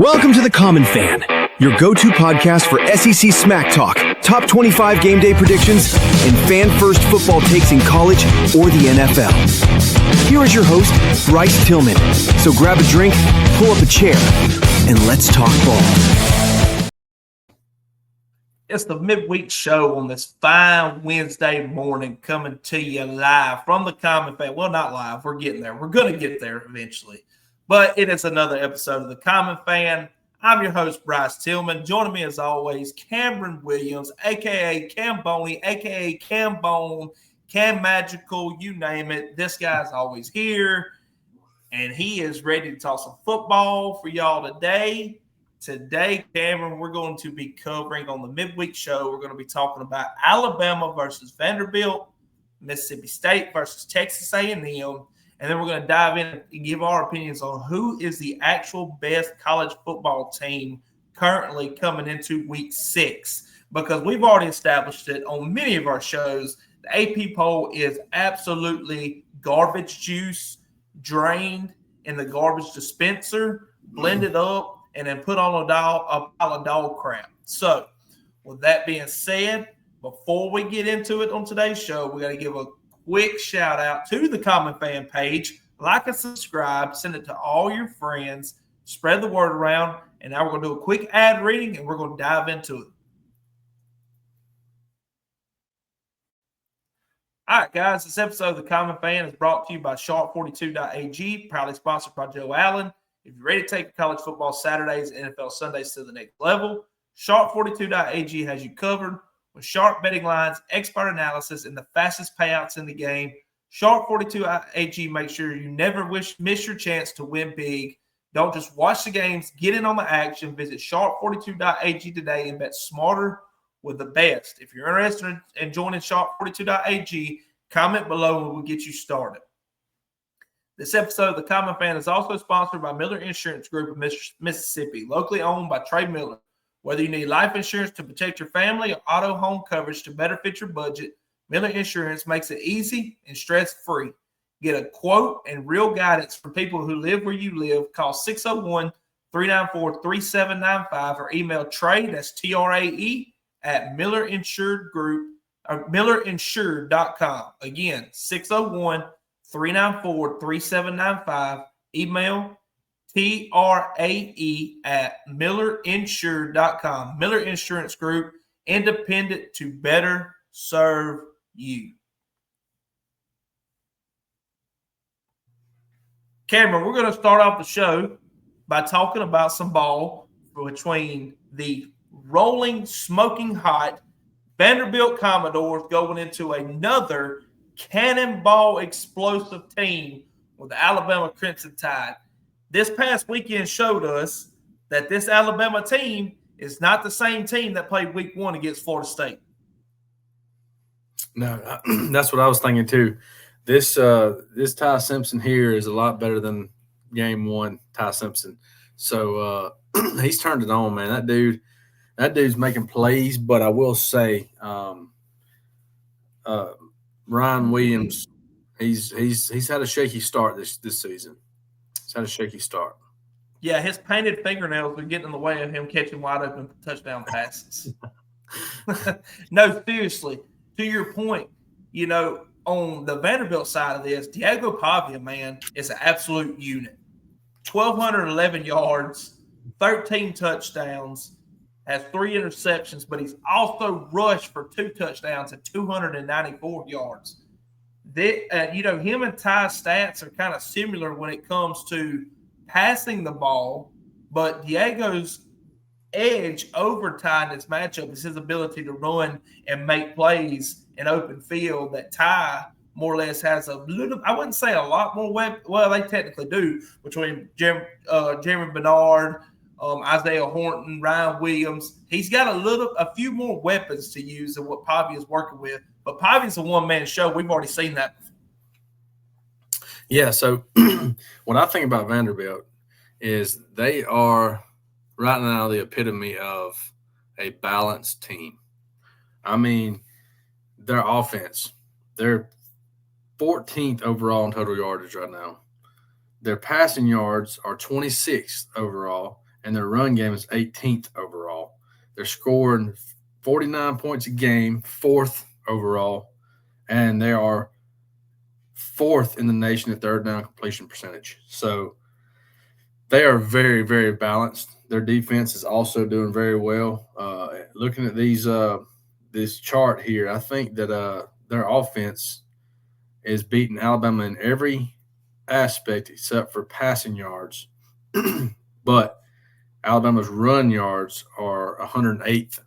Welcome to The Common Fan, your go-to podcast for SEC smack talk, top 25 game day predictions, and fan-first football takes in college or the NFL. Here is your host, Bryce Tillman. So grab a drink, pull up a chair, and let's talk ball. It's the midweek show on this fine Wednesday morning, coming to you live from The Common Fan. Well, not live. We're getting there. We're going to get there eventually. But it is another episode of The Common Fan. I'm your host, Bryce Tillman. Joining me, as always, Cameron Williams, a.k.a. Cam Boney, a.k.a. Cam Bone, Cam Magical, you name it. This guy's always here, and he is ready to talk some football for y'all today. Today, Cameron, we're going to be covering on the midweek show. We're going to be talking about Alabama versus Vanderbilt, Mississippi State versus Texas A&M. And then we're going to dive in and give our opinions on who is the actual best college football team currently coming into week 6. Because we've already established it on many of our shows. The AP poll is absolutely garbage juice, drained in the garbage dispenser, blended up, and then put on a pile of dog crap. So, with that being said, before we get into it on today's show, we got to give a quick shout out to the Common Fan page. Like and subscribe, send it to all your friends, spread the word around, and now we're going to do a quick ad reading and we're going to dive into it. All right, guys, this episode of the Common Fan is brought to you by Sharp42.ag, proudly sponsored by Joe Allen. If you're ready to take college football Saturdays and NFL Sundays to the next level, Sharp42.ag has you covered. With sharp betting lines, expert analysis, and the fastest payouts in the game, Sharp42.ag makes sure you never miss your chance to win big. Don't just watch the games, get in on the action. Visit Sharp42.ag today and bet smarter with the best. If you're interested in joining Sharp42.ag, comment below and we'll get you started. This episode of The Common Fan is also sponsored by Miller Insurance Group of Mississippi, locally owned by Trey Miller. Whether you need life insurance to protect your family or auto home coverage to better fit your budget, Miller Insurance makes it easy and stress-free. Get a quote and real guidance from people who live where you live. Call 601-394-3795 or email Trey, that's Trae, at millerinsured.com. Again, 601-394-3795. Email Trae at millerinsured.com. Miller Insurance Group, independent to better serve you. Cameron, we're going to start off the show by talking about some ball between the rolling, smoking hot Vanderbilt Commodores going into another cannonball explosive team with the Alabama Crimson Tide. This past weekend showed us that this Alabama team is not the same team that played week 1 against Florida State. No, that's what I was thinking too. This Ty Simpson here is a lot better than game 1 Ty Simpson. So he's turned it on, man. That dude's making plays, but I will say Ryan Williams, he's had a shaky start this season. He's had a shaky start. Yeah, his painted fingernails are getting in the way of him catching wide open touchdown passes. No, seriously, to your point, on the Vanderbilt side of this, Diego Pavia, man, is an absolute unit. 1,211 yards, 13 touchdowns, has 3 interceptions, but he's also rushed for 2 touchdowns and 294 yards. Him and Ty's stats are kind of similar when it comes to passing the ball, but Diego's edge over Ty in this matchup is his ability to run and make plays in open field that Ty more or less has a little, I wouldn't say a lot more weapons. Well, they technically do between Jeremy Bernard, Isaiah Horton, Ryan Williams. He's got a few more weapons to use than what Pavia is working with. But Pavia's a one-man show. We've already seen that before. Yeah, so what I think about Vanderbilt is they are right now the epitome of a balanced team. I mean, their offense, they're 14th overall in total yardage right now. Their passing yards are 26th overall, and their run game is 18th overall. They're scoring 49 points a game, 4th overall, and they are 4th in the nation at third down completion percentage. So they are very, very balanced. Their defense is also doing very well. Looking at this chart here, I think that their offense is beating Alabama in every aspect except for passing yards. But Alabama's run yards are 108th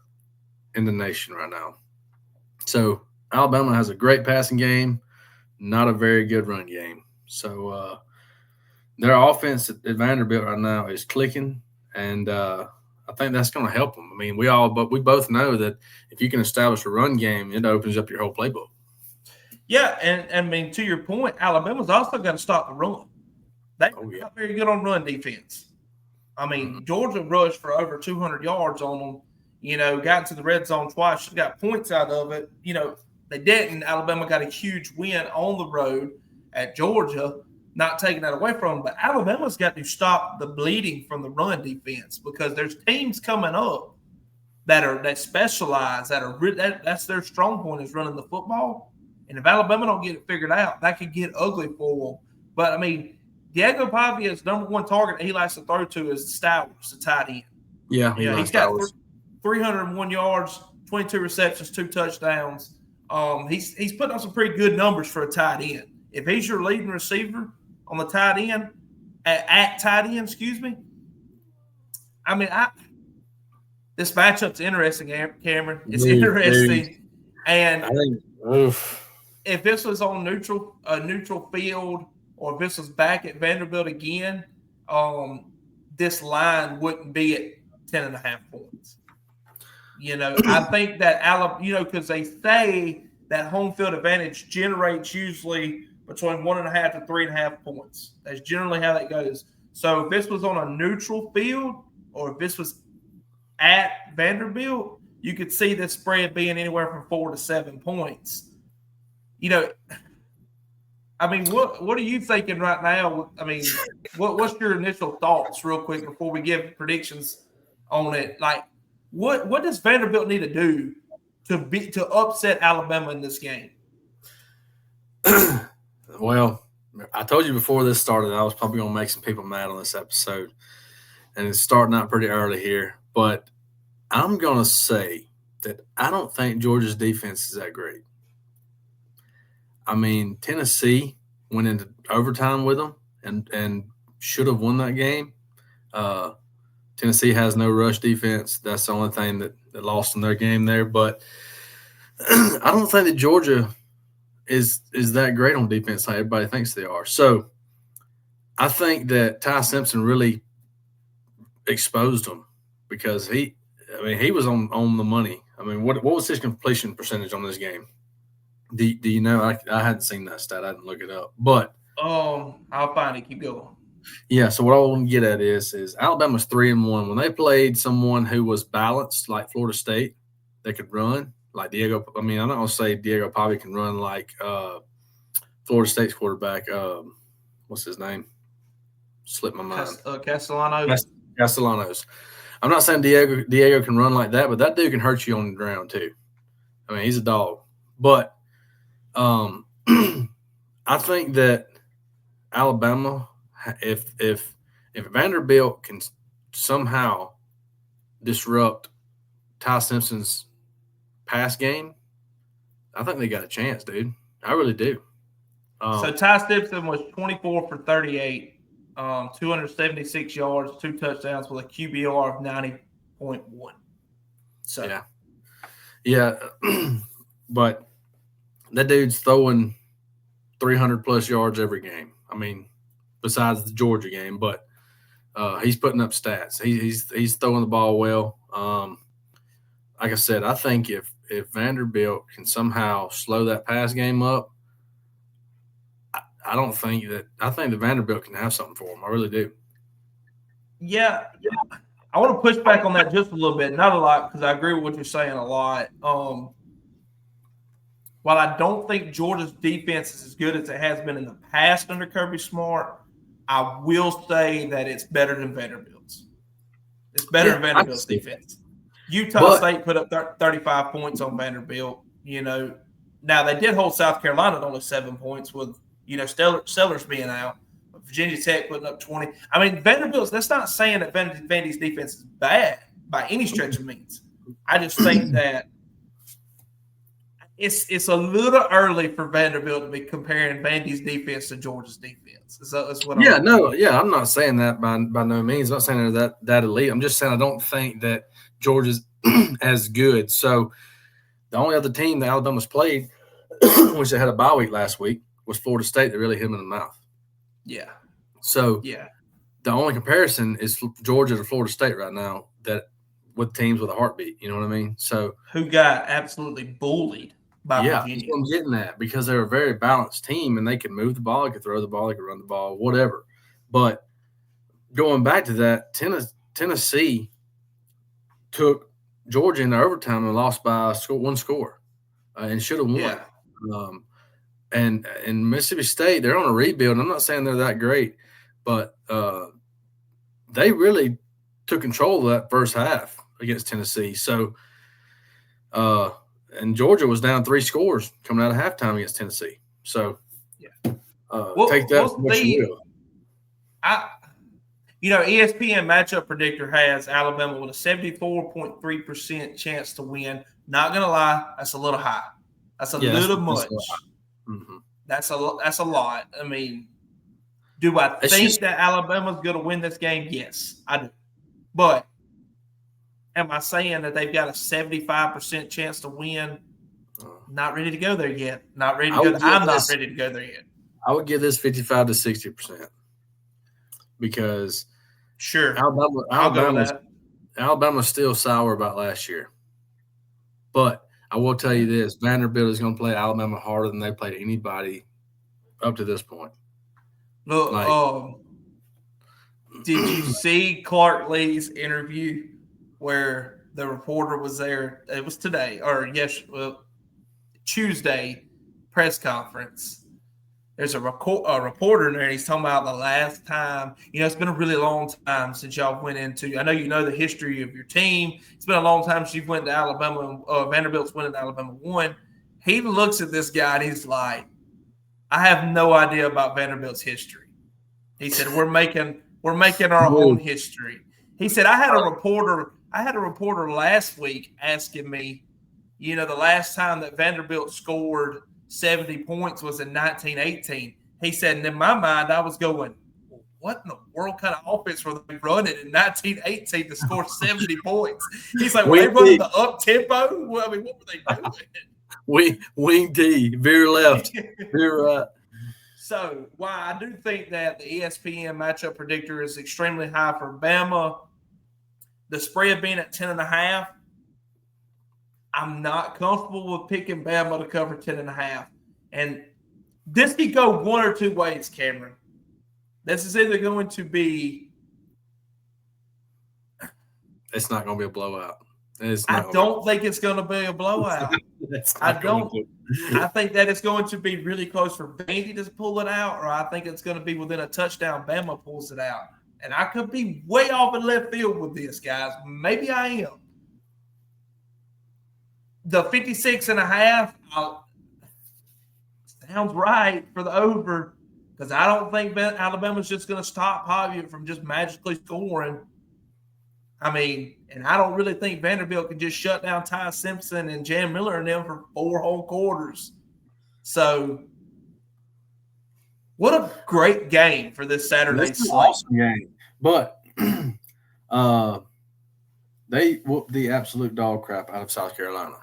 in the nation right now. So Alabama has a great passing game, not a very good run game. So their offense at Vanderbilt right now is clicking, and I think that's going to help them. I mean, we both know that if you can establish a run game, it opens up your whole playbook. Yeah, and I mean, to your point, Alabama's also got to stop the run. They're not very good on run defense. I mean, Georgia rushed for over 200 yards on them, got to the red zone twice, got points out of it. They didn't. Alabama got a huge win on the road at Georgia, not taking that away from them. But Alabama's got to stop the bleeding from the run defense because there's teams coming up that specialize, that's their strong point is running the football. And if Alabama don't get it figured out, that could get ugly for them. But, I mean, Diego Pavia's number one target he likes to throw to is Stowers, the tight end. Yeah, he's got 301 yards, 22 receptions, 2 touchdowns. He's putting up some pretty good numbers for a tight end. If he's your leading receiver on the tight end, at tight end, excuse me, I mean, this matchup's interesting, Cameron. It's interesting. Dude. And I think, if this was on a neutral field, or if this was back at Vanderbilt again, this line wouldn't be at 10.5 points. I think that Alabama, because they say that home field advantage generates usually between 1.5 to 3.5 points. That's generally how that goes. So if this was on a neutral field, or if this was at Vanderbilt, you could see this spread being anywhere from 4 to 7 points. I mean, what are you thinking right now? I mean, what's your initial thoughts, real quick, before we give predictions on it? Like, what does Vanderbilt need to do to upset Alabama in this game? Well, I told you before this started, I was probably going to make some people mad on this episode, and it's starting out pretty early here. But I'm going to say that I don't think Georgia's defense is that great. I mean, Tennessee went into overtime with them and should have won that game. Tennessee has no rush defense. That's the only thing that lost in their game there. But I don't think that Georgia is that great on defense like everybody thinks they are. So I think that Ty Simpson really exposed them because he was on the money. I mean, what was his completion percentage on this game? Do you know? I hadn't seen that stat. I didn't look it up. But I'll find it. Keep going. Yeah, so what I want to get at is Alabama's 3-1. When they played someone who was balanced like Florida State, they could run like Diego. I mean, I'm not going to say Diego Pavia can run like Florida State's quarterback. What's his name? Slipped my mind. Castellanos. Castellanos. I'm not saying Diego can run like that, but that dude can hurt you on the ground too. I mean, he's a dog. But I think that Alabama, if Vanderbilt can somehow disrupt Ty Simpson's pass game, I think they got a chance, dude. I really do. So Ty Simpson was 24 for 38, 276 yards, 2 touchdowns with a QBR of 90.1. So yeah, but that dude's throwing 300-plus yards every game. I mean, besides the Georgia game, but he's putting up stats. He's throwing the ball well. Like I said, I think if Vanderbilt can somehow slow that pass game up, I think that Vanderbilt can have something for him. I really do. Yeah. I want to push back on that just a little bit. Not a lot, because I agree with what you're saying a lot. While I don't think Georgia's defense is as good as it has been in the past under Kirby Smart, I will say that it's better than Vanderbilt's. It's better than Vanderbilt's defense. Utah State put up 35 points on Vanderbilt. Now they did hold South Carolina at only 7 points with, Sellers being out. Virginia Tech putting up 20. I mean, Vanderbilt's, that's not saying that Vandy's defense is bad by any stretch of means. I just think that it's a little early for Vanderbilt to be comparing Vandy's defense to Georgia's defense. That's what I'm not saying that by no means. I'm not saying they're that elite. I'm just saying I don't think that Georgia's as good. So the only other team that Alabama's played, which they had a bye week last week, was Florida State that really hit them in the mouth. Yeah. So the only comparison is Georgia to Florida State right now, that with teams with a heartbeat. You know what I mean? So who got absolutely bullied by Virginia? Yeah, I'm getting that, because they're a very balanced team and they can move the ball, they can throw the ball, they can run the ball, whatever. But going back to that, Tennessee took Georgia into overtime and lost by one score, and should have won. Yeah. And Mississippi State, they're on a rebuild. I'm not saying they're that great, but they really took control of that first half against Tennessee. So, and Georgia was down 3 scores coming out of halftime against Tennessee. So, take that what you will. ESPN matchup predictor has Alabama with a 74.3% chance to win. Not gonna lie, that's a little high. That's a little much. Mm-hmm. That's a lot. I mean, do I think that Alabama's going to win this game? Yes, I do. But am I saying that they've got a 75% chance to win? Not ready to go there yet. Not ready to go. I'm not ready to go there yet. I would give this 55 to 60%, because Alabama's still sour about last year. But I will tell you this: Vanderbilt is going to play Alabama harder than they played anybody up to this point. Look, did you see Clark Lee's interview where the reporter was there? It was today, Tuesday press conference. There's a reporter in there, and he's talking about the last time. It's been a really long time since y'all went into – I know you know the history of your team. It's been a long time since you went to Alabama. Vanderbilt's winning Alabama 1. He looks at this guy, and he's like, I have no idea about Vanderbilt's history. He said, we're making our own history. He said, I had a reporter last week asking me, the last time that Vanderbilt scored – 70 points was in 1918. He said, and in my mind, I was going, what in the world kind of offense were they running in 1918 to score 70 points? He's like, were they running the up-tempo? Well, I mean, what were they doing? Wing D, veer left, veer right. So, while I do think that the ESPN matchup predictor is extremely high for Bama, the spread being at 10.5, I'm not comfortable with picking Bama to cover 10.5. And this could go one or two ways, Cameron. This is either going to be – it's not going to be a blowout. I don't think it's going to be a blowout. I think that it's going to be really close for Vandy to pull it out, or I think it's going to be within a touchdown. Bama pulls it out. And I could be way off in left field with this, guys. Maybe I am. The 56.5 sounds right for the over, because I don't think Alabama's just going to stop Pavia from just magically scoring. I mean, and I don't really think Vanderbilt can just shut down Ty Simpson and Jan Miller and them for 4 whole quarters. So, what a great game for this Saturday slate. Awesome game. But they whooped the absolute dog crap out of South Carolina.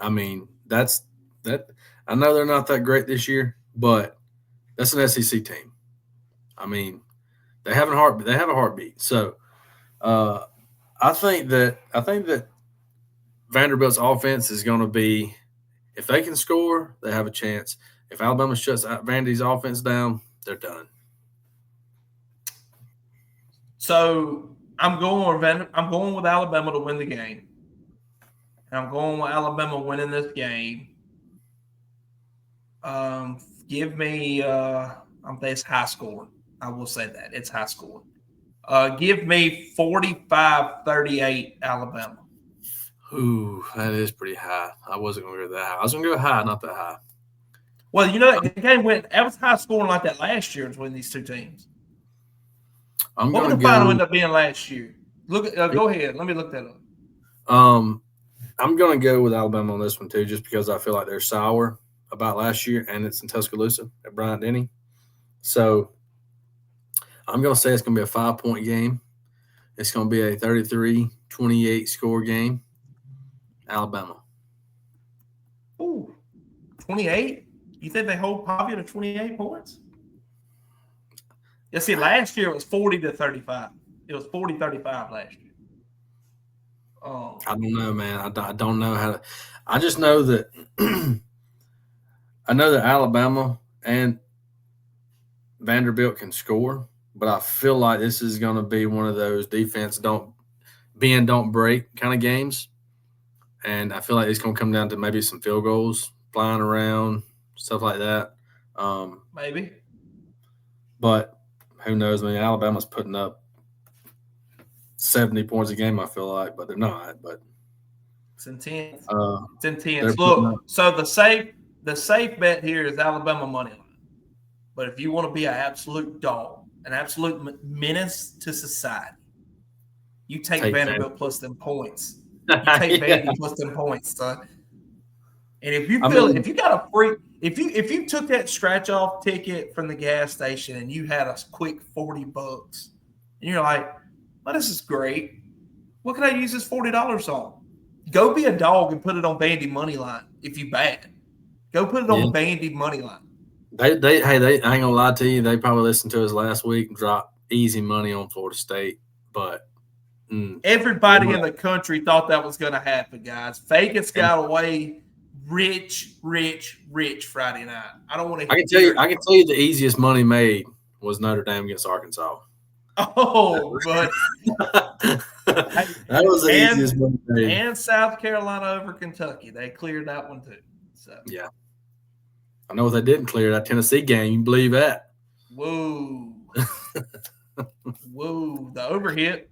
I mean, that's that. I know they're not that great this year, but that's an SEC team. I mean, they have a heartbeat. So, I think that Vanderbilt's offense is going to be, if they can score, they have a chance. If Alabama shuts Vandy's offense down, they're done. So I'm going with Alabama to win the game. And I'm going with Alabama winning this game. Give me, it's high scoring. I will say that. It's high scoring. Give me 45-38 Alabama. Ooh, that is pretty high. I wasn't going to go that high. I was going to go high, not that high. Well, the game that was high scoring like that last year between these two teams. What would the final end up being last year? Go ahead. Let me look that up. I'm going to go with Alabama on this one too, just because I feel like they're sour about last year, and it's in Tuscaloosa at Bryant-Denny. So I'm going to say it's going to be a 5-point game. It's going to be a 33-28 score game. Alabama. Ooh, 28? You think they hold Pavia to 28 points? Yeah, see, last year it was 40-35. It was 40-35 last year. I don't know, man. I don't know how to – I just know that I know that Alabama and Vanderbilt can score, but I feel like this is going to be one of those defense don't break kind of games. And I feel like it's going to come down to maybe some field goals flying around, stuff like that. Maybe. But who knows? I mean, Alabama's putting up 70 points a game, I feel like, but they're not. But it's intense. It's intense. Look, so the safe bet here is Alabama money line. But if you want to be an absolute dog, an absolute menace to society, you take Vanderbilt plus them points. You take Vandy plus them points, son. And if you if you took that scratch off ticket from the gas station and you had a quick $40, and you're like, well, this is great. What can I use this $40 on? Go be a dog and put it on Vandy money line if you bad. Go put it on Vandy money line. I ain't gonna lie to you, they probably listened to us last week and dropped easy money on Florida State, but everybody in the country thought that was going to happen, guys. Vegas got away rich Friday night. I don't want to. I can tell you the easiest money made was Notre Dame against Arkansas. Oh, but that was the easiest money made. And South Carolina over Kentucky, they cleared that one too. So yeah, I know what they didn't clear, that Tennessee game. You believe that? Whoa, whoa, the overhit.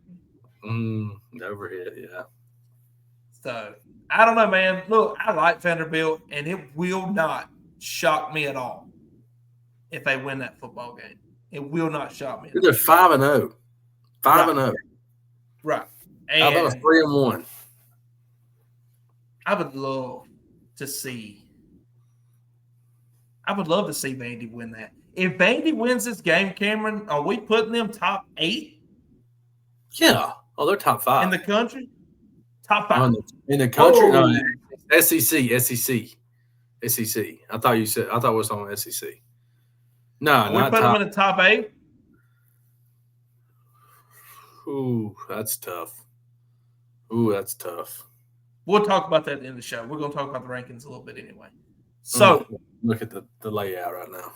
Overhead, yeah. So, I don't know, man. Look, I like Vanderbilt, and it will not shock me at all if they win that football game. It will not shock me. They're 5-0. 5-0. Right. How about a 3-1? I would love to see Vandy win that. If Vandy wins this game, Cameron, are we putting them top 8? Yeah. Oh, they're top 5 in the country. Top 5 in the country. Oh. No, SEC. I thought we were talking SEC. No, we put them in the top 8. Ooh, that's tough. We'll talk about that at the end of the show. We're going to talk about the rankings a little bit anyway. So look at the layout right now.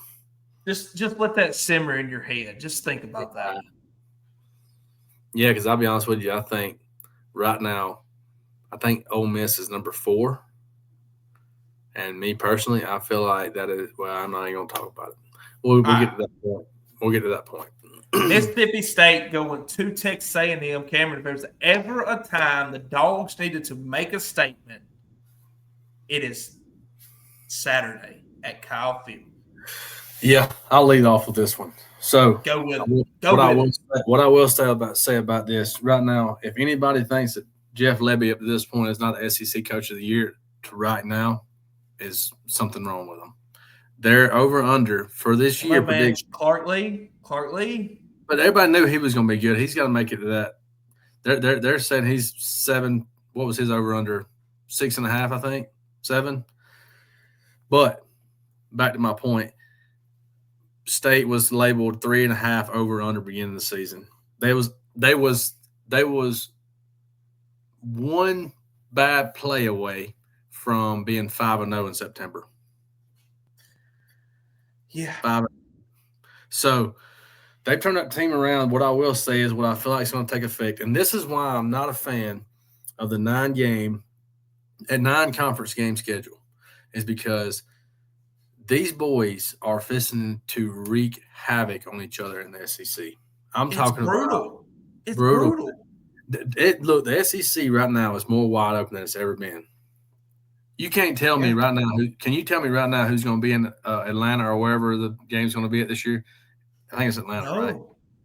Just let that simmer in your head. Just think about that. Yeah, because I'll be honest with you, I think right now, Ole Miss is number 4. And me personally, I feel like that is – well, I'm not even going to talk about it. We'll get to that point. We'll get to that point. Mississippi State going to Texas A&M. Cameron, if there's ever a time the Dogs needed to make a statement, it is Saturday at Kyle Field. Yeah, I'll lead off with this one. So go with it. What I will say about this right now, if anybody thinks that Jeff Lebby up to this point is not the SEC Coach of the Year to right now, is something wrong with them. They're over under for this year prediction. Clark Lee. But everybody knew he was going to be good. He's got to make it to that. They're saying he's 7. What was his over under? 6.5, I think. 7. But back to my point. State was labeled 3.5 over under beginning of the season. They was one bad play away from being 5-0 in September. Yeah. 5. So they've turned that team around. What I will say is what I feel like is going to take effect, and this is why I'm not a fan of the 9-conference game schedule, is because these boys are fixing to wreak havoc on each other in the SEC. I'm talking brutal. It's brutal. Look, the SEC right now is more wide open than it's ever been. You can't tell me right now. Can you tell me right now who's going to be in Atlanta or wherever the game's going to be at this year? I think it's Atlanta, right?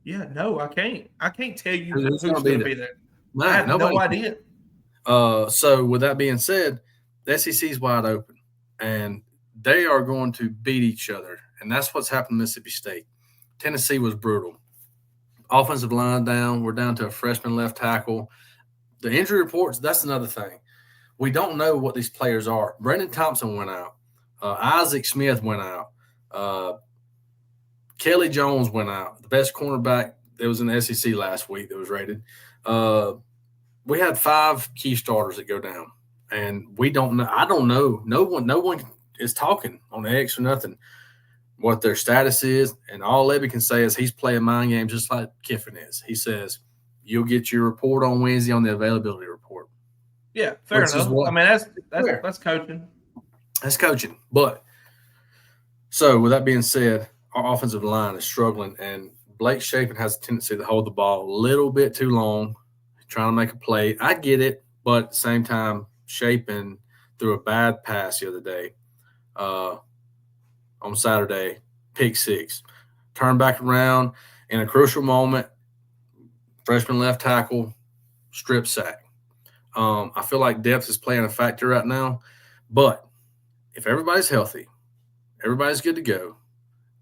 Yeah, no, I can't. I can't tell you who's going to be there. Man, I have no idea. So with that being said, the SEC is wide open, and they are going to beat each other, and that's what's happened to Mississippi State. Tennessee was brutal. Offensive line down. We're down to a freshman left tackle. The injury reports, that's another thing. We don't know what these players are. Brendan Thompson went out. Isaac Smith went out. Kelly Jones went out. The best cornerback that was in the SEC last week that was rated. We had 5 key starters that go down, and we don't know. I don't know. No one is talking on X or nothing what their status is, and all Lebby can say is he's playing mind games just like Kiffin is. He says you'll get your report on Wednesday on the availability report. Yeah, fair enough. I mean, that's coaching. That's coaching. But so with that being said, our offensive line is struggling, and Blake Shapen has a tendency to hold the ball a little bit too long, trying to make a play. I get it, but at the same time, Shapen threw a bad pass the other day on Saturday, pick 6. Turned back around in a crucial moment, freshman left tackle, strip sack. I feel like depth is playing a factor right now, but if everybody's healthy, everybody's good to go,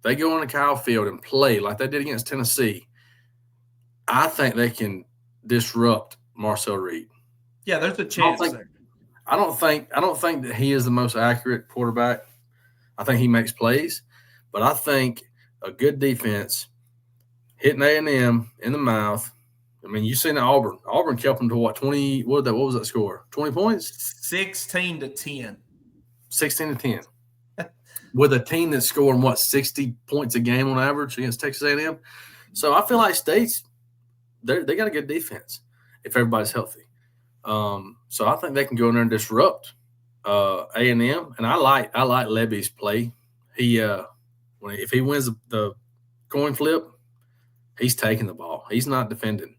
they go on the Kyle Field and play like they did against Tennessee, I think they can disrupt Marcel Reed. Yeah, there's a chance there. I don't think that he is the most accurate quarterback. I think he makes plays, but I think a good defense hitting A&M in the mouth. I mean, you seen Auburn. Auburn kept them to what, 20? What was that score? 20 points? 16-10. 16-10. With a team that's scoring, what, 60 points a game on average against Texas A&M. So I feel like State's they got a good defense if everybody's healthy. So I think they can go in there and disrupt A&M. And I like Lebby's play. If he wins the coin flip, he's taking the ball. He's not defending.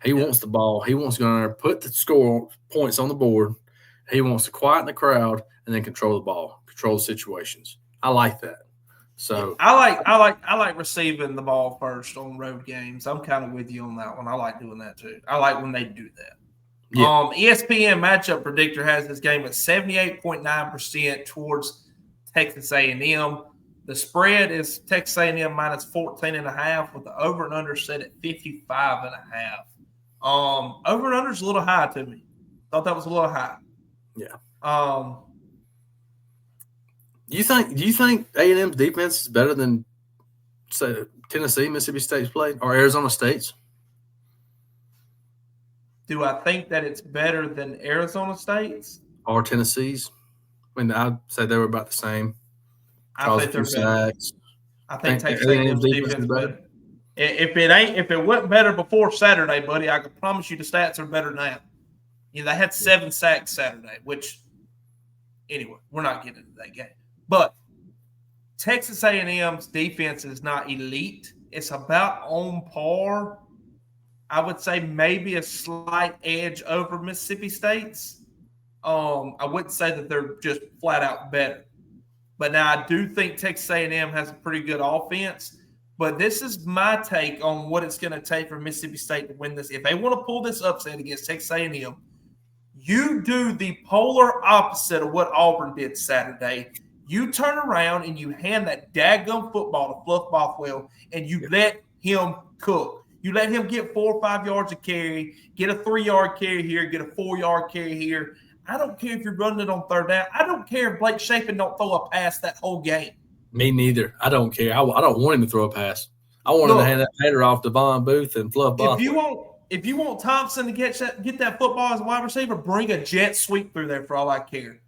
He wants the ball. He wants to go in there, put the score points on the board. He wants to quieten the crowd and then control the ball, control the situations. I like that. So I like receiving the ball first on road games. I'm kind of with you on that one. I like doing that too. I like when they do that. Yeah. ESPN matchup predictor has this game at 78.9% towards Texas A&M. The spread is Texas A&M minus 14.5 with the over and under set at 55.5. Over and under is a little high to me. Thought that was a little high. Yeah. Do you think A&M's defense is better than, say, Tennessee, Mississippi State's played, or Arizona State's? Do I think that it's better than Arizona State's? Or Tennessee's? I mean, I'd say they were about the same. I think they're better. I think Texas A&M's defense is better. If it wasn't better before Saturday, buddy, I can promise you the stats are better now. You know, they had 7 sacks Saturday, which, anyway, we're not getting into that game. But Texas A&M's defense is not elite. It's about on par. I would say maybe a slight edge over Mississippi State's. I wouldn't say that they're just flat out better. But now I do think Texas A&M has a pretty good offense. But this is my take on what it's going to take for Mississippi State to win this. If they want to pull this upset against Texas A&M, you do the polar opposite of what Auburn did Saturday. You turn around and you hand that daggum football to Fluff Bothwell and you let him cook. You let him get 4 or 5 yards of carry, get a 3-yard carry here, get a 4-yard carry here. I don't care if you're running it on third down. I don't care if Blake Shapen don't throw a pass that whole game. Me neither. I don't care. I don't want him to throw a pass. I want him to hand that header off to Von Booth and Fluff Bothwell. If you want Thompson to get that football as a wide receiver, bring a jet sweep through there for all I care.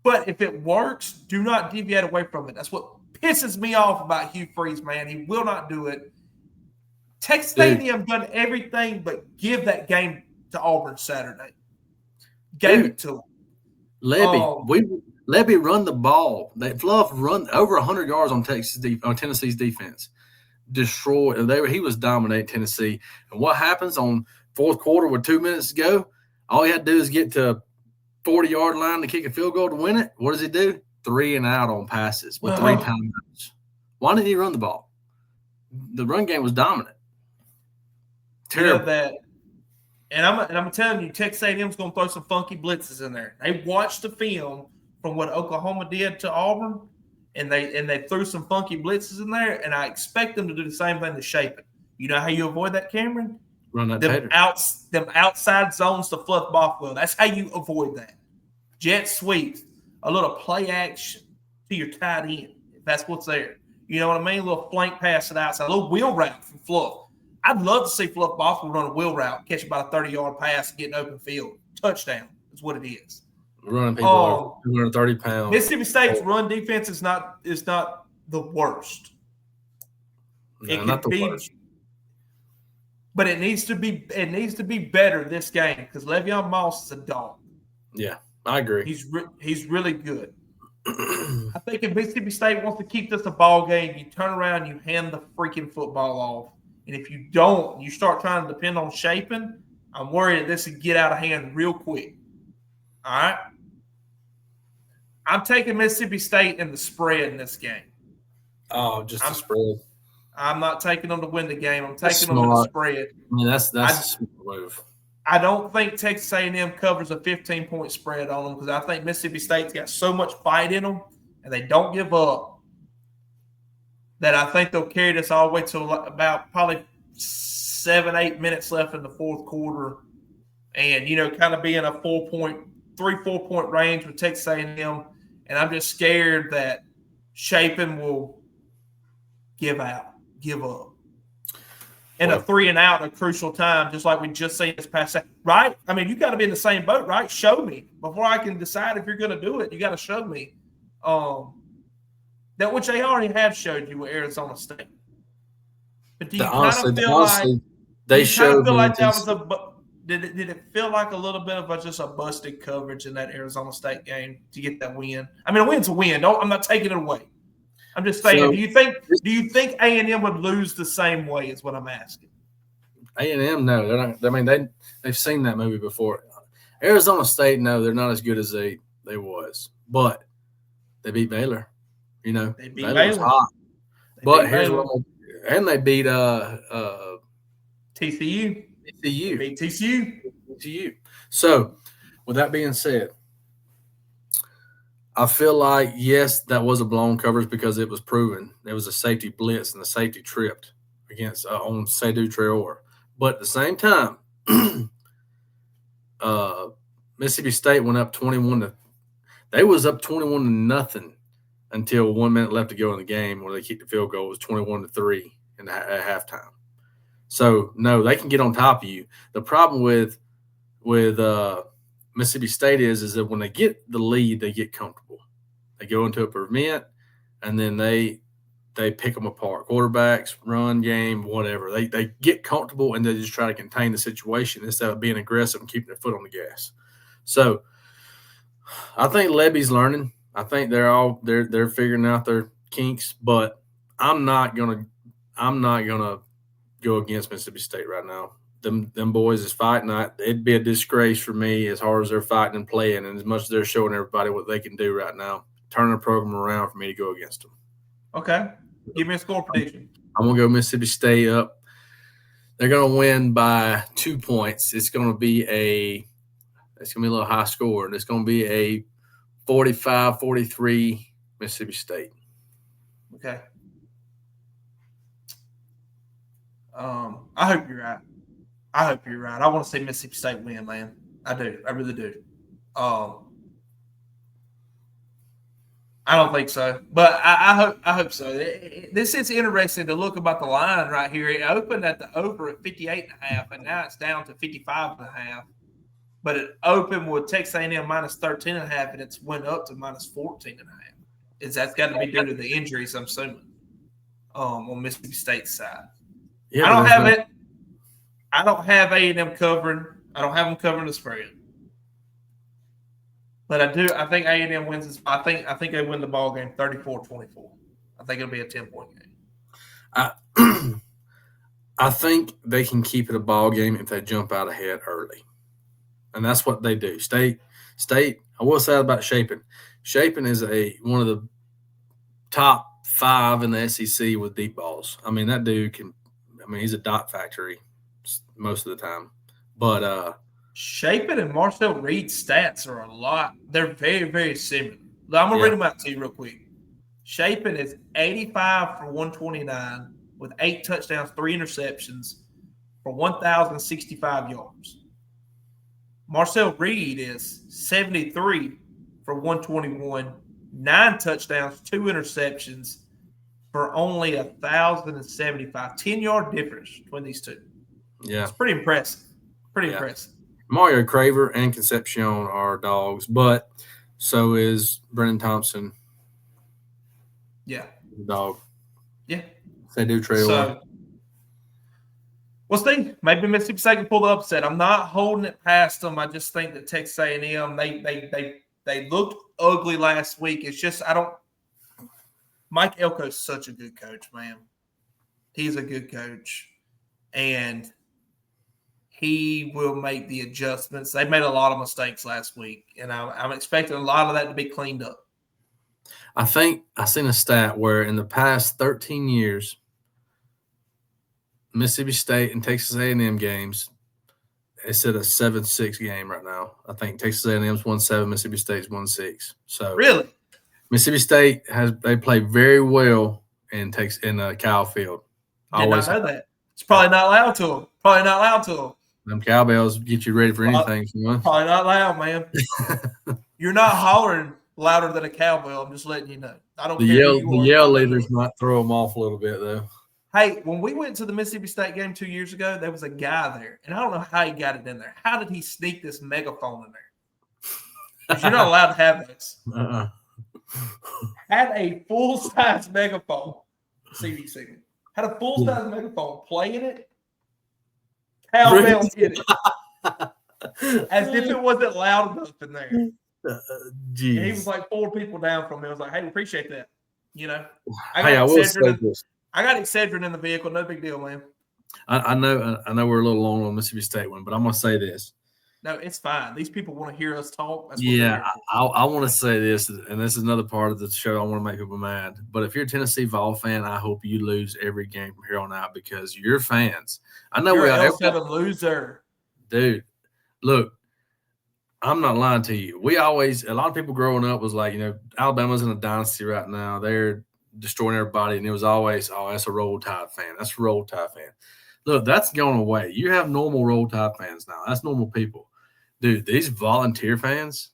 But if it works, do not deviate away from it. That's what pisses me off about Hugh Freeze, man. He will not do it. Texas A&M done everything but give that game to Auburn Saturday. Gave it to him. Lebby run the ball. Fluff run over 100 yards on Tennessee's defense. destroyed. He was dominating Tennessee. And what happens on fourth quarter with 2 minutes to go? All he had to do is get to 40-yard line to kick a field goal to win it. What does he do? 3 and out on passes with 3 timeouts. Why didn't he run the ball? The run game was dominant. Terrible. That. And I'm telling you, Texas A&M's going to throw some funky blitzes in there. They watched the film from what Oklahoma did to Auburn, and they threw some funky blitzes in there, and I expect them to do the same thing to Shapen. You know how you avoid that, Cameron? Run that them outside zones to fluff Bothwell. That's how you avoid that. Jet sweeps, a little play action to your tight end. If that's what's there. You know what I mean? A little flank pass to the outside, a little wheel route from Fluff. I'd love to see Fluff Bothwell run a wheel route, catch about a 30-yard pass, and get an open field. Touchdown is what it is. Running people over 230 pounds. Mississippi State's run defense is not the worst. No, not the worst. But it needs to be better this game because Le'Veon Moss is a dog. Yeah, I agree. He's really good. I think if Mississippi State wants to keep this a ball game, you turn around, you hand the freaking football off. And if you don't, you start trying to depend on Shapen, I'm worried that this would get out of hand real quick. All right? I'm taking Mississippi State in the spread in this game. Oh, just the spread. I'm not taking them to win the game. I'm taking them in the spread. I mean, that's a smart move. I don't think Texas A&M covers a 15-point spread on them because I think Mississippi State's got so much fight in them and they don't give up that I think they'll carry this all the way to about probably 7-8 minutes left in the fourth quarter and, kind of be in a 3-4 point range with Texas A&M. And I'm just scared that Shapen will give up. And a 3 and out at a crucial time, just like we just seen this past – right? I mean, you got to be in the same boat, right? Show me. Before I can decide if you're going to do it, you got to show me. That which they already have showed you with Arizona State. But do you kind of feel like they showed feel like that was did it feel like a little bit of just a busted coverage in that Arizona State game to get that win? I mean, a win's a win. I'm not taking it away. I'm just saying, do you think A&M would lose the same way is what I'm asking? A&M, no. They're not. I mean, they've seen that movie before. Arizona State, no, they're not as good as they was. But they beat Baylor. They beat Baylor. Hot. But here's what and they beat TCU. TCU. Beat TCU. So, with that being said, I feel like, yes, that was a blown coverage because it was proven. There was a safety blitz and the safety tripped against on Seydou Traore. But at the same time, Mississippi State went up 21 to nothing until 1 minute left to go in the game where they kicked the field goal. It was 21-3 at halftime. So, no, they can get on top of you. The problem with Mississippi State is that when they get the lead, they get comfortable. They go into a prevent, and then they pick them apart. Quarterbacks, run game, whatever. They get comfortable, and they just try to contain the situation instead of being aggressive and keeping their foot on the gas. So I think Lebby's learning. I think they're figuring out their kinks, but I'm not gonna go against Mississippi State right now. Them boys is fighting. It'd be a disgrace for me as hard as they're fighting and playing, and as much as they're showing everybody what they can do right now. Turn the program around for me to go against them. Okay, give me a score prediction. I'm gonna go Mississippi State up. They're gonna win by 2 points. It's gonna be a little high score, and it's gonna be a 45-43 Mississippi State. Okay. I hope you're right. I want to see Mississippi State win, man. I do. I really do. I don't think so, but I hope so. This is interesting to look about the line right here. It opened at the over at 58.5, and now it's down to 55.5. But it opened with Texas A&M minus 13.5, and it's went up to minus 14.5. That's got to be due to the injuries, I'm assuming, on Mississippi State's side. Yeah, I don't have it. I don't have A&M covering. I don't have them covering the spread. But I do. I think A&M wins this. I think they win the ball game 34-24. I think it'll be a 10-point game. I I think they can keep it a ball game if they jump out ahead early, and that's what they do. State. I will say about Shapen. Shapen is one of the top 5 in the SEC with deep balls. I mean, that dude can. I mean, he's a dot factory most of the time. But Shapen and Marcel Reed's stats are a lot. They're very, very similar. I'm going to read them out to you real quick. Shapen is 85 for 129 with 8 touchdowns, 3 interceptions for 1,065 yards. Marcel Reed is 73 for 121, 9 touchdowns, 2 interceptions for only 1,075. 10-yard difference between these two. Yeah. It's pretty impressive. Impressive. Mario Craver and Concepcion are dogs, but so is Brennan Thompson. Yeah. Dog. Yeah. They do trail. So, we'll see. Maybe Mississippi State can pull the upset. I'm not holding it past them. I just think that Texas A&M, they looked ugly last week. It's just Mike Elko's such a good coach, man. He's a good coach. And he will make the adjustments. They made a lot of mistakes last week, and I'm expecting a lot of that to be cleaned up. I think I seen a stat where in the past 13 years, Mississippi State and Texas A&M games, it's at a 7-6 game right now. I think Texas A&M's won 7, Mississippi State's won 6. So really, Mississippi State they play very well in Cal Field. Did not know that. It's probably not loud to them. Them cowbells get you ready for anything. Probably not loud, man. You're not hollering louder than a cowbell. I'm just letting you know. I don't care. The yell leaders might throw them off a little bit, though. Hey, when we went to the Mississippi State game 2 years ago, there was a guy there, and I don't know how he got it in there. How did he sneak this megaphone in there? Because you're not allowed to have this. Had a full-size megaphone. CDC. Had a full-size megaphone playing it. Cowbell hit it. As if it wasn't loud enough in there. He was like 4 people down from me. I was like, hey, we appreciate that. You know? I will say this. I got Excedrin in the vehicle. No big deal, man. I know we're a little long on Mississippi State one, but I'm going to say this. No, it's fine. These people want to hear us talk. I want to say this, and this is another part of the show. I want to make people mad. But if you're a Tennessee Vol fan, I hope you lose every game from here on out because you're fans. I know you're an L7 loser. Dude, look, I'm not lying to you. A lot of people growing up was like, Alabama's in a dynasty right now. They're destroying everybody, and it was always, that's a Roll Tide fan. That's a Roll Tide fan. Look, that's going away. You have normal Roll Tide fans now. That's normal people. Dude, these volunteer fans,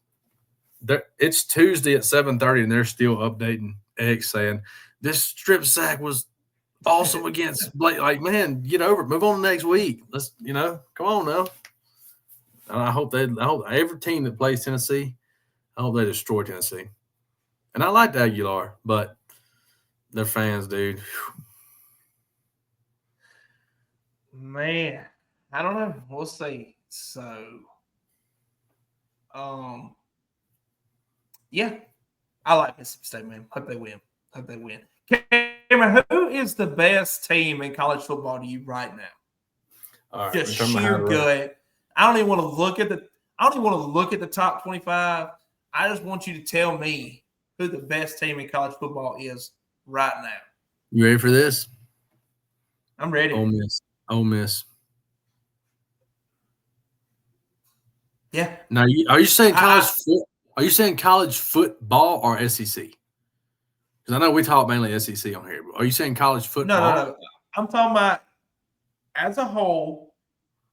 it's Tuesday at 7:30, and they're still updating X saying, this strip sack was awesome against Blake. Like, man, get over it. Move on to next week. Let's, come on now. I hope every team that plays Tennessee, I hope they destroy Tennessee. And I like Aguilar, but they're fans, dude. Man, I don't know. We'll see. So, yeah, I like Mississippi State, man. Hope they win. Cameron, who is the best team in college football to you right now? All right, just sheer gut. I don't even want to look at the top 25. I just want you to tell me who the best team in college football is right now. You ready for this? I'm ready. Ole Miss. Yeah. Now, are you saying Are you saying college football or SEC? Because I know we talk mainly SEC on here. But are you saying college football? No. I'm talking about as a whole.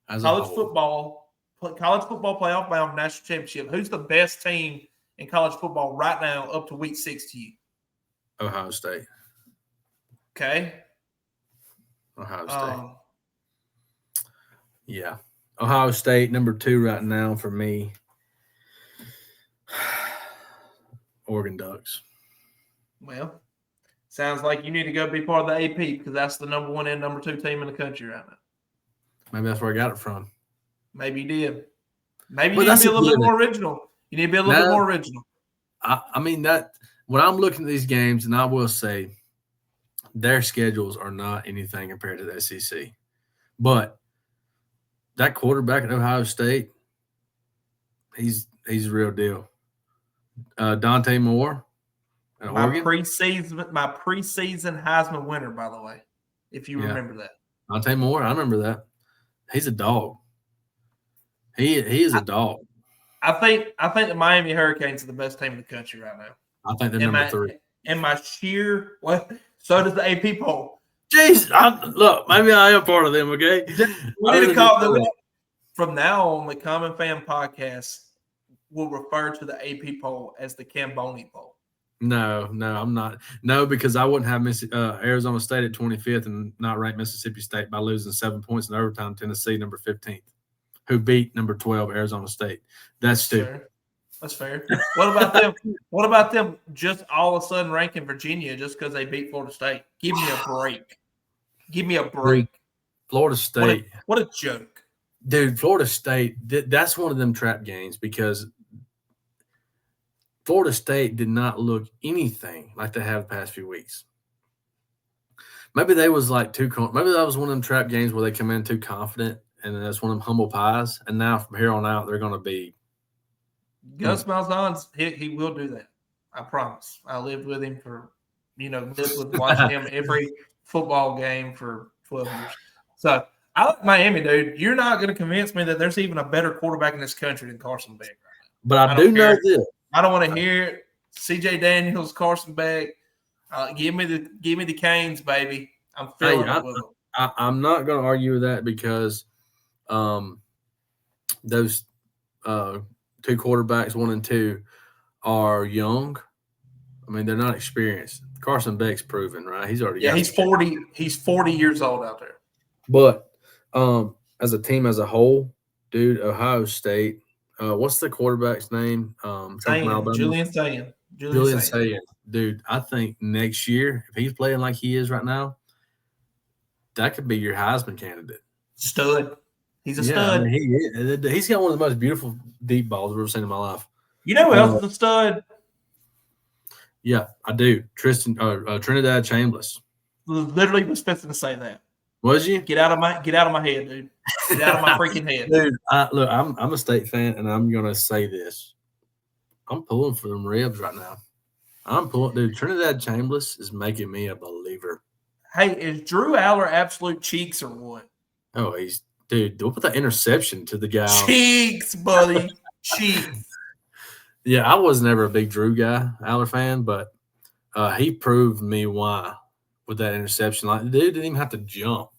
College football playoff bound national championship. Who's the best team in college football right now up to week 6 to you? Ohio State. Okay. Ohio State. Yeah. Ohio State, number 2 right now for me. Oregon Ducks. Well, sounds like you need to go be part of the AP because that's the number 1 and number 2 team in the country right now. Maybe that's where I got it from. Maybe you did. Maybe you need to be a little bit more original. You need to be a little bit more original. I mean, that when I'm looking at these games, and I will say their schedules are not anything compared to the SEC. But that quarterback at Ohio State, he's a real deal. Dante Moore at Oregon. My preseason Heisman winner, by the way, if you remember that. Dante Moore, I remember that. He's a dog. He is a dog. I think the Miami Hurricanes are the best team in the country right now. I think they're number 3. And my sheer so does the AP poll. Jeez, look, maybe I am part of them. Okay, we need to call them from now on. The Common Fan Podcast will refer to the AP poll as the Camboni poll. No, I'm not. No, because I wouldn't have Arizona State at 25th and not rank Mississippi State by losing 7 points in overtime. Tennessee, number 15th, who beat number 12 Arizona State. That's stupid. That's fair. What about them? What about them just all of a sudden ranking Virginia just because they beat Florida State? Give me a break. Give me a break. Florida State. What a joke. Dude, Florida State, that's one of them trap games because Florida State did not look anything like they have the past few weeks. Maybe they was like maybe that was one of them trap games where they come in too confident and that's one of them humble pies. And now from here on out, they're going to be Gus Malzahn's he will do that. I promise. I lived with him for, lived with watching him every football game for 12 years. So I like Miami, dude. You're not going to convince me that there's even a better quarterback in this country than Carson Beck right now. But I do know this. I don't want to hear it. C.J. Daniels, Carson Beck. Give me the Canes, baby. I'm feeling it with them. I'm not going to argue with that because those two quarterbacks, 1 and 2, are young. I mean, they're not experienced. Carson Beck's proven, right? He's already he's 40. He's 40 years old out there. But as a team as a whole, dude, Ohio State. What's the quarterback's name? Julian Sayin. Julian Sayin. Dude, I think next year, if he's playing like he is right now, that could be your Heisman candidate. Stud. He's a stud. I mean, he's got one of the most beautiful deep balls I've ever seen in my life. You know who else is a stud? Yeah, I do. Trinidad Chambliss. Literally was fixing to say that. Was you? Get out of my head, dude. Get out of my freaking head. Dude, look, I'm a State fan, and I'm going to say this. I'm pulling for them ribs right now. Dude, Trinidad Chambliss is making me a believer. Hey, is Drew Aller absolute cheeks or what? Oh, dude, look at that interception to the guy. Cheeks, buddy. Cheeks. Yeah, I was never a big Drew guy, Aller fan, but he proved me why with that interception. Like, the dude didn't even have to jump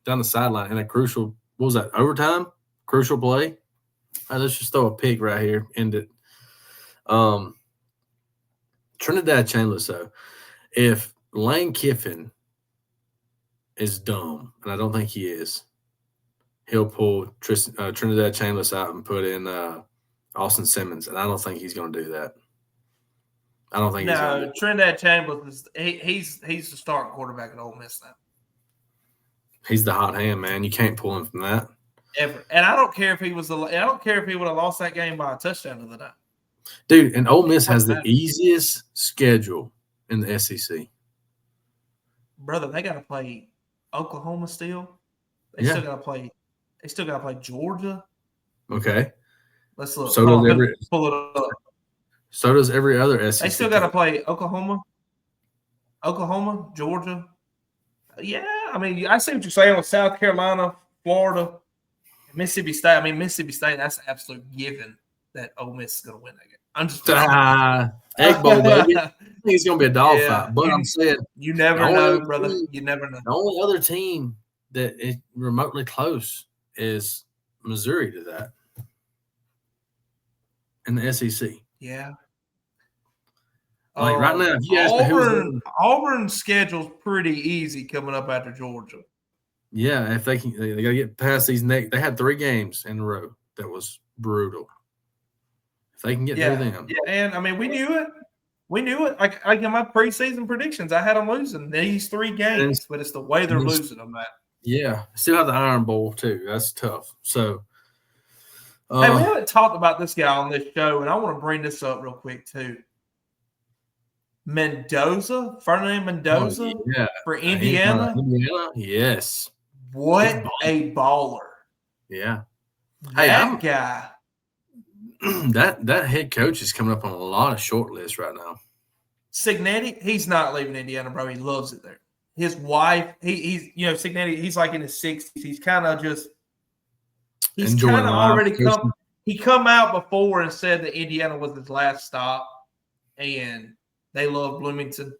down the sideline in a crucial, what was that, overtime? Crucial play? Right, let's just throw a pick right here, end it. Trinidad Chambliss, though, if Lane Kiffin is dumb, and I don't think he is, he'll pull Trinidad Chambliss out and put in Austin Simmons, and I don't think he's going to do that. I don't think he's going to. No, Trinidad Chambliss he's the starting quarterback at Ole Miss now. He's the hot hand, man. You can't pull him from that. Ever. And I don't care if he would have lost that game by a touchdown the other night. Dude, and Ole Miss has the easiest schedule in the SEC. Brother, they got to play Oklahoma still. They still got to play Georgia. Okay. Let's look. Pull it up. So does every other SEC. They still got to play Oklahoma, Georgia. Yeah, I mean, I see what you're saying with South Carolina, Florida, Mississippi State. I mean, Mississippi State, that's an absolute given that Ole Miss is going to win that game. I'm just Egg Bowl, baby. I think it's going to be a dogfight. But I'm saying you never know, brother. You never know. The only other team that is remotely close is Missouri to that in the SEC. Yeah. Like right now, if you ask me Auburn's schedule's pretty easy coming up after Georgia. Yeah, if they got to get past these next. They had 3 games in a row that was brutal. If they can get through them. Yeah, and I mean, we knew it. Like in my preseason predictions, I had them losing these 3 games, but it's the way they're losing them, Matt. Yeah, still have the Iron Bowl too. That's tough. So, hey, we haven't talked about this guy on this show, and I want to bring this up real quick too. Ferdinand Mendoza for Indiana. Indiana, yes. What a baller. Yeah. That guy. That head coach is coming up on a lot of short lists right now. Signetti, he's not leaving Indiana, bro. He loves it there. His wife, he's Signetti, he's like in his 60s. He's kind of already come. He come out before and said that Indiana was his last stop, and they love Bloomington.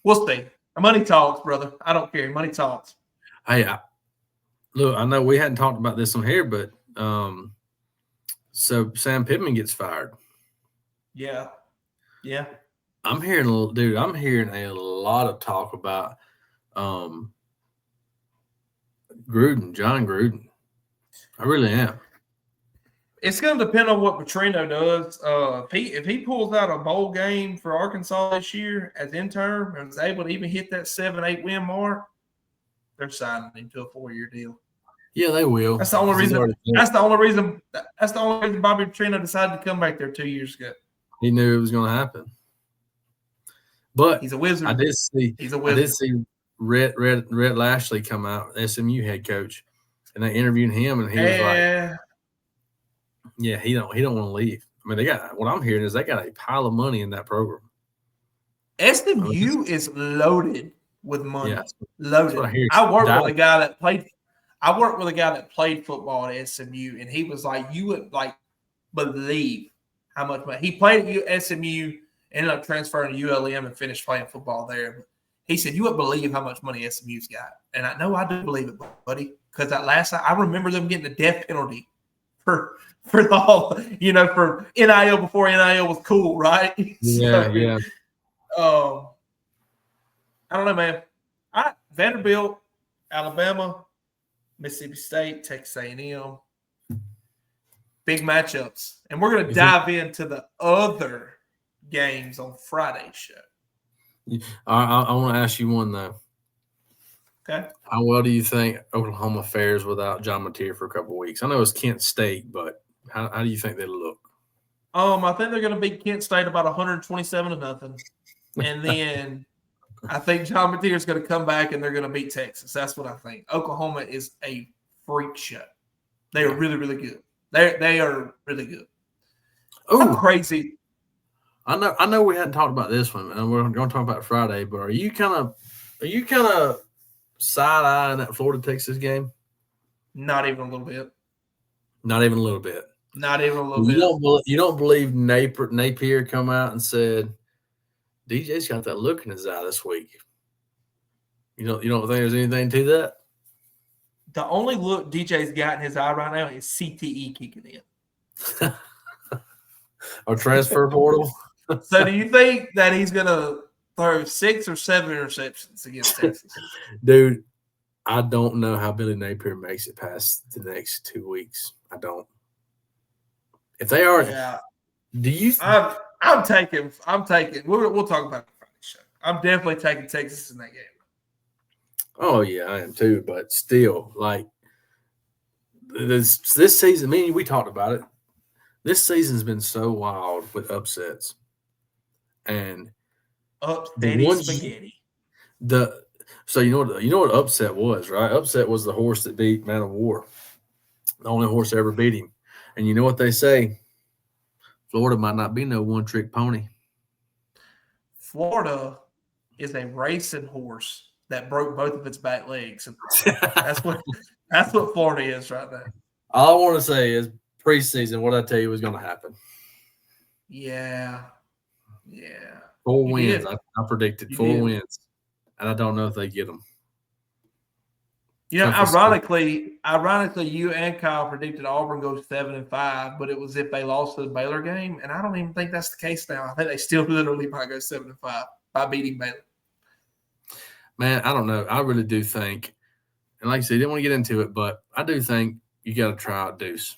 We'll see. Money talks, brother. I don't care. Money talks. Hey, look, I know we hadn't talked about this on here, but so Sam Pittman gets fired. Yeah. I'm hearing a lot of talk about John Gruden. I really am. It's going to depend on what Petrino does. If he pulls out a bowl game for Arkansas this year as interim and is able to even hit that 7-8 win mark, they're signing him to a 4-year deal. Yeah, they will. That's the only reason. That's the only reason Bobby Petrino decided to come back there 2 years ago. He knew it was going to happen. But he's a wizard. I did see Rhett Lashley come out, SMU head coach, and they interviewed him, and he was like, "Yeah, he don't want to leave." I mean, what I'm hearing is they got a pile of money in that program. SMU is loaded with money. Yeah, loaded. I worked with a guy that played football at SMU, and he was like, "You would believe how much money he played at SMU." Ended up transferring to ULM and finished playing football there. He said, "You wouldn't believe how much money SMU's got." And I know I do believe it, buddy, because that last I remember them getting the death penalty for the whole, for NIL before NIL was cool, right? Yeah. I don't know, man. Vanderbilt, Alabama, Mississippi State, Texas A&M, big matchups, and we're going to dive into the other games on Friday's show. I want to ask you one though. Okay. How well do you think Oklahoma fares without John Mateer for a couple of weeks? I know it's Kent State, but how do you think they'll look? I think they're going to beat Kent State about 127-0, and then I think John Mateer is going to come back and they're going to beat Texas. That's what I think. Oklahoma is a freak show. They are really, really good. They are really good. Oh, crazy! I know we hadn't talked about this one, and we're going to talk about Friday. But are you kind of side-eyeing that Florida-Texas game? Not even a little bit. Not even a little bit. Not even a little bit. You don't believe Napier come out and said DJ's got that look in his eye this week? You don't think there's anything to that? The only look DJ's got in his eye right now is CTE kicking in. Or transfer portal. So do you think that he's going to throw 6 or 7 interceptions against Texas? Dude, I don't know how Billy Napier makes it past the next 2 weeks. I don't. If they are, do you? I'm taking. We'll talk about it Friday show. I'm definitely taking Texas in that game. Oh yeah, I am too. But still, this season, we talked about it. This season's been so wild with upsets, and spaghetti. So you know what upset was, right? Upset was the horse that beat Man of War, the only horse that ever beat him. And you know what they say? Florida might not be no one-trick pony. Florida is a racing horse that broke both of its back legs. That's what Florida is right now. All I want to say is preseason, what I tell you was going to happen. Yeah. 4 wins. I predicted 4 wins, and I don't know if they get them. Ironically, you and Kyle predicted Auburn goes 7-5, but it was if they lost to the Baylor game, and I don't even think that's the case now. I think they still literally might go 7-5 by beating Baylor. Man, I don't know. I really do think, and like I said, I didn't want to get into it, but I do think you got to try out Deuce.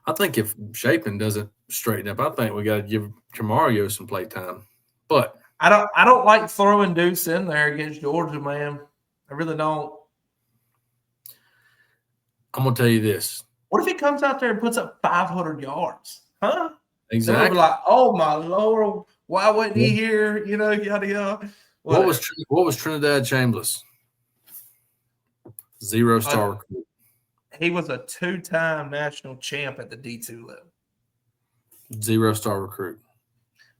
I think if Shapen doesn't straighten up, I think we got to give Tremario some play time. But I don't like throwing Deuce in there against Georgia, man. I really don't. I'm going to tell you this. What if he comes out there and puts up 500 yards? Huh? Exactly. They were like, "Oh my Lord, why wasn't he here?" Yada yada. What was Trinidad Chambliss? 0-star recruit. He was a 2-time national champ at the D2 level. 0-star recruit.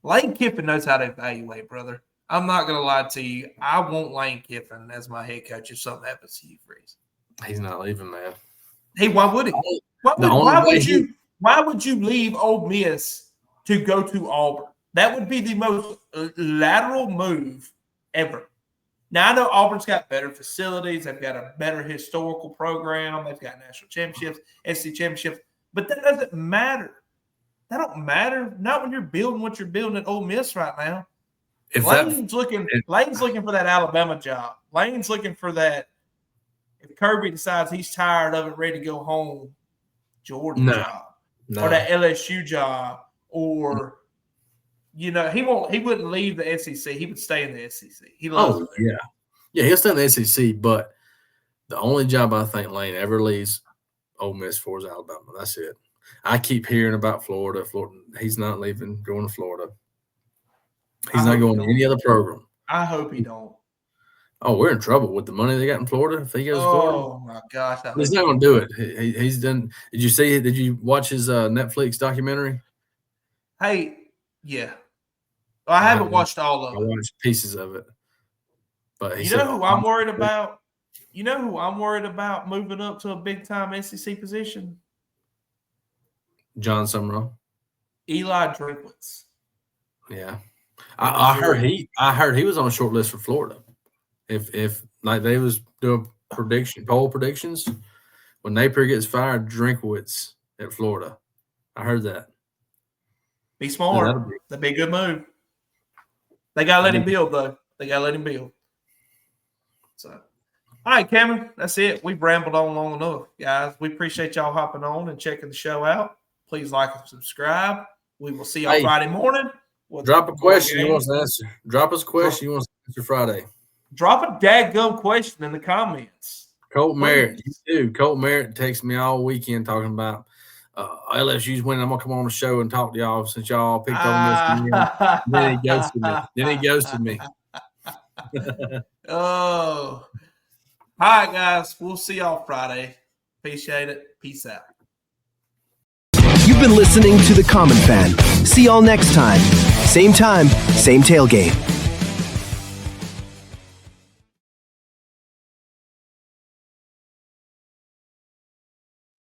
Lane Kiffin knows how to evaluate, brother. I'm not going to lie to you. I want Lane Kiffin as my head coach if something happens to you, Freeze. He's not leaving, man. Hey, why would he? Why would you leave Ole Miss to go to Auburn? That would be the most lateral move ever. Now, I know Auburn's got better facilities. They've got a better historical program. They've got national championships, SEC championships. But that doesn't matter. That don't matter. Not when you're building what you're building at Ole Miss right now. Lane's looking for that Alabama job. Lane's looking for that. If Kirby decides he's tired of it, ready to go home, Jordan job. Or that LSU job. Or he wouldn't leave the SEC. He would stay in the SEC. He loves it. Yeah. Yeah, he'll stay in the SEC, but the only job I think Lane ever leaves Ole Miss for is Alabama. That's it. I keep hearing about Florida. He's not leaving, going to Florida. He's not going to any other program. I hope he don't. Oh, we're in trouble with the money they got in Florida. If he goes to Florida, oh my gosh, he's not going to do it. He's done. Did you see it? Did you watch his Netflix documentary? Hey, yeah. Well, I haven't watched all of it. I watched pieces of it. But you know who I'm worried about? You know who I'm worried about moving up to a big-time SEC position? John Summerall. Eli Drinkwitz. Yeah. I heard he was on a short list for Florida. If like they was doing poll predictions, when Napier gets fired, Drinkwitz at Florida. I heard that. Be smart. That'd be a good move. They gotta let him build, though. They gotta let him build. So, all right, Cameron, that's it. We've rambled on long enough, guys. We appreciate y'all hopping on and checking the show out. Please like and subscribe. We will see y'all Friday morning. Drop a question you want to answer. Drop us a question you want to answer Friday. Drop a dadgum question in the comments. Colt Merritt. Colt Merritt texted me all weekend talking about LSU's winning. I'm going to come on the show and talk to y'all since y'all picked on this. Then he ghosted me. Oh. All right, guys. We'll see y'all Friday. Appreciate it. Peace out. You've been listening to The Common Fan. See y'all next time. Same time, same tailgate.